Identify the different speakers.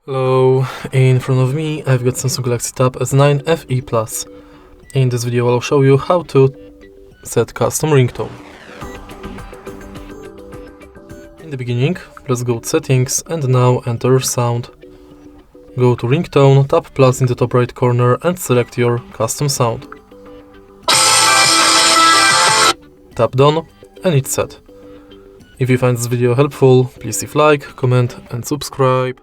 Speaker 1: Hello, in front of me I've got Samsung Galaxy Tab S9 FE Plus. In this video I'll show you how to set custom ringtone. In the beginning, let's go to settings and now enter sound. Go to ringtone, tap plus in the top right corner and select your custom sound. Tap done and it's set. If you find this video helpful, please leave like, comment and subscribe.